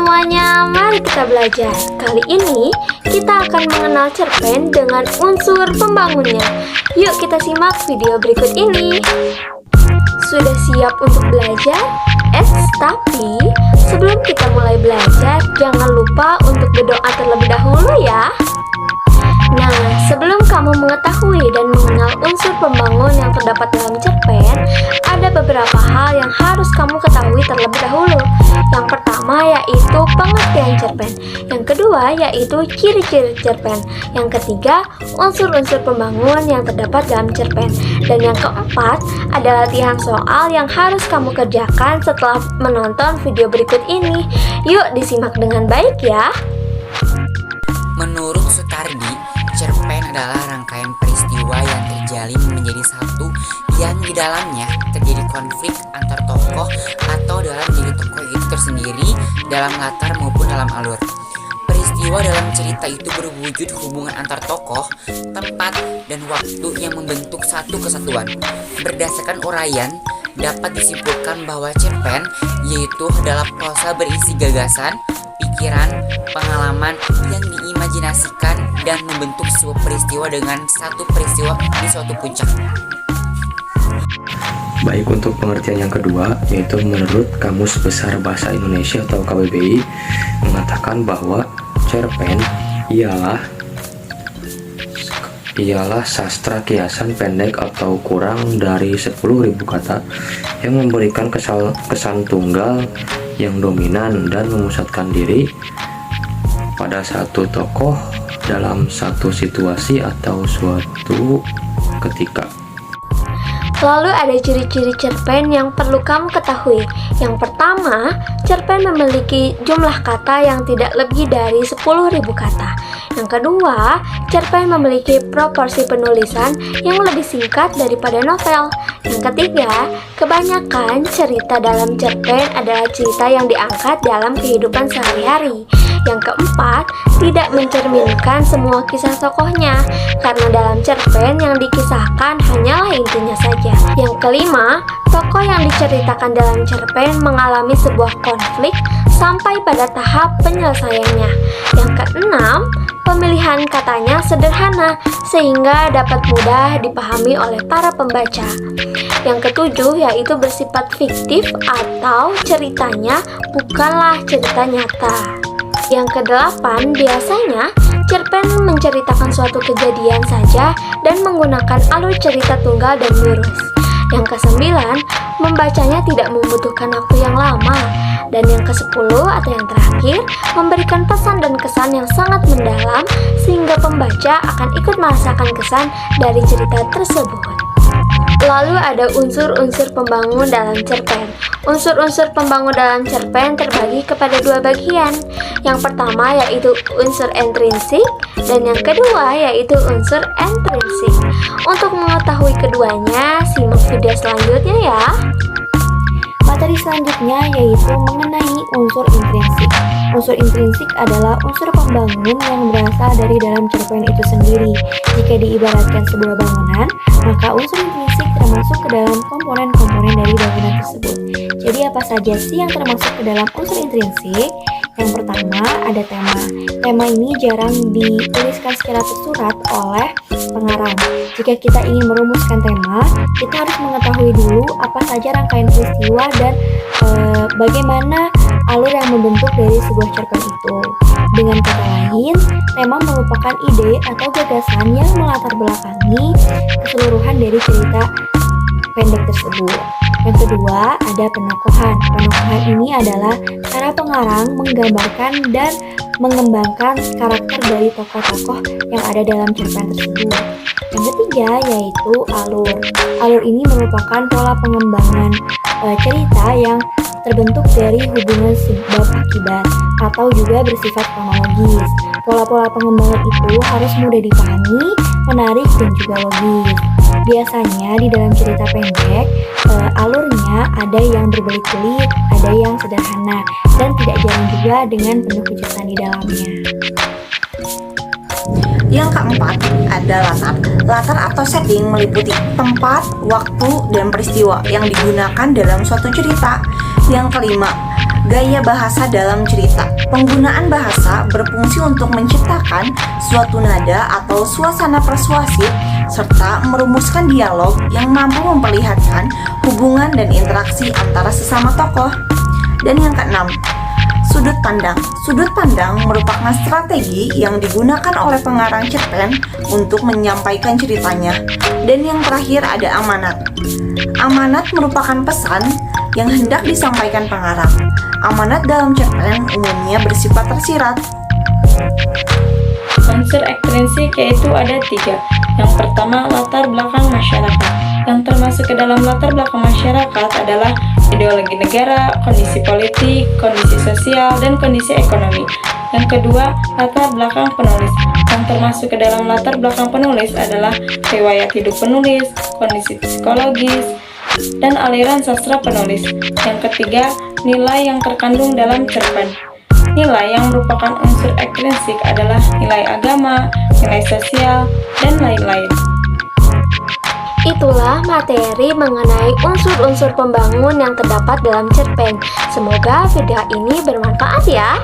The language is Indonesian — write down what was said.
semuanya, mari kita belajar. Kali ini kita akan mengenal cerpen dengan unsur pembangunnya. Yuk kita simak video berikut ini. Sudah siap untuk belajar? Tapi sebelum kita mulai belajar, jangan lupa untuk berdoa terlebih dahulu ya. Nah, sebelum kamu mengetahui dan mengenal unsur pembangun yang terdapat dalam cerpen, ada beberapa hal yang harus kamu ketahui terlebih dahulu. Yang pertama yaitu pengertian cerpen. Yang kedua yaitu ciri-ciri cerpen. Yang ketiga, unsur-unsur pembangun yang terdapat dalam cerpen. Dan yang keempat, ada latihan soal yang harus kamu kerjakan setelah menonton video berikut ini. Yuk disimak dengan baik ya. Menurut Sutardi, cerpen adalah rangkaian peristiwa yang terjalin menjadi satu yang di dalamnya terjadi konflik antar tokoh atau dalam diri tokoh itu tersendiri dalam latar maupun dalam alur. Peristiwa dalam cerita itu berwujud hubungan antar tokoh, tempat, dan waktu yang membentuk satu kesatuan. Berdasarkan uraian, dapat disimpulkan bahwa cerpen yaitu adalah prosa berisi gagasan, pikiran, pengalaman yang diimajinasikan dan membentuk sebuah peristiwa dengan satu peristiwa di suatu puncak. Baik, untuk pengertian yang kedua, yaitu menurut Kamus Besar Bahasa Indonesia atau KBBI mengatakan bahwa cerpen ialah sastra kiasan pendek atau kurang dari 10.000 kata yang memberikan kesan tunggal yang dominan dan memusatkan diri pada satu tokoh dalam satu situasi atau suatu ketika. Lalu ada ciri-ciri cerpen yang perlu kamu ketahui. Yang pertama, cerpen memiliki jumlah kata yang tidak lebih dari 10.000 kata. Yang kedua, cerpen memiliki proporsi penulisan yang lebih singkat daripada novel. Yang ketiga, kebanyakan cerita dalam cerpen adalah cerita yang diangkat dalam kehidupan sehari-hari. Yang keempat, tidak mencerminkan semua kisah tokohnya, karena dalam cerpen yang dikisahkan hanyalah intinya saja. Yang kelima, tokoh yang diceritakan dalam cerpen mengalami sebuah konflik sampai pada tahap penyelesaiannya. Yang keenam, pemilihan katanya sederhana sehingga dapat mudah dipahami oleh para pembaca. Yang ketujuh yaitu bersifat fiktif atau ceritanya bukanlah cerita nyata. Yang kedelapan, biasanya cerpen menceritakan suatu kejadian saja dan menggunakan alur cerita tunggal dan lurus. Yang kesembilan, membacanya tidak membutuhkan waktu yang lama. Dan yang kesepuluh atau yang terakhir, memberikan pesan dan kesan yang sangat mendalam sehingga pembaca akan ikut merasakan kesan dari cerita tersebut. Lalu ada unsur-unsur pembangun dalam cerpen. Unsur-unsur pembangun dalam cerpen terbagi kepada dua bagian. Yang pertama yaitu unsur intrinsik dan yang kedua yaitu unsur ekstrinsik. Untuk mengetahui keduanya, simak video selanjutnya ya. Materi selanjutnya yaitu mengenai unsur intrinsik. Unsur intrinsik adalah unsur pembangun yang berasal dari dalam cerpen itu sendiri. Jika diibaratkan sebuah bangunan, maka unsur intrinsik termasuk ke dalam komponen-komponen dari bangunan tersebut. Jadi apa saja sih yang termasuk ke dalam unsur intrinsik? Yang pertama ada tema. Tema ini jarang dituliskan secara tersurat oleh pengarang. Jika kita ingin merumuskan tema, kita harus mengetahui dulu apa saja rangkaian peristiwa dan bagaimana alur yang membentuk dari sebuah cerpen itu. Dengan kata lain, tema merupakan ide atau gagasan yang melatar belakangi keseluruhan dari cerita pendek tersebut. Yang kedua, ada penokohan. Penokohan ini adalah cara pengarang menggambarkan dan mengembangkan karakter dari tokoh-tokoh yang ada dalam cerpen tersebut. Yang ketiga, yaitu alur. Alur ini merupakan pola pengembangan cerita yang terbentuk dari hubungan sebab akibat atau juga bersifat kronologis. Pola-pola pengembangan itu harus mudah dipahami, menarik, dan juga logis. Biasanya di dalam cerita pendek, alurnya ada yang berbelit-belit, ada yang sederhana, dan tidak jarang juga dengan penuh kejutan di dalamnya. Yang keempat ada latar. Latar atau setting meliputi tempat, waktu, dan peristiwa yang digunakan dalam suatu cerita. Yang kelima Gaya bahasa dalam cerita. Penggunaan bahasa berfungsi untuk menciptakan suatu nada atau suasana persuasif serta merumuskan dialog yang mampu memperlihatkan hubungan dan interaksi antara sesama tokoh. Dan yang keenam, sudut pandang. Sudut pandang merupakan strategi yang digunakan oleh pengarang cerpen untuk menyampaikan ceritanya. Dan yang terakhir ada amanat. Amanat merupakan pesan yang hendak disampaikan pengarang. Amanat dalam cerpen umumnya bersifat tersirat. Unsur ekstrinsik yaitu ada 3. Yang pertama, latar belakang masyarakat. Yang termasuk ke dalam latar belakang masyarakat adalah ideologi negara, kondisi politik, kondisi sosial, dan kondisi ekonomi. Yang kedua, latar belakang penulis. Yang termasuk ke dalam latar belakang penulis adalah riwayat hidup penulis, kondisi psikologis, dan aliran sastra penulis. Yang ketiga, nilai yang terkandung dalam cerpen. Nilai yang merupakan unsur ekstrinsik adalah nilai agama, nilai sosial, dan lain-lain. Itulah materi mengenai unsur-unsur pembangun yang terdapat dalam cerpen. Semoga video ini bermanfaat ya.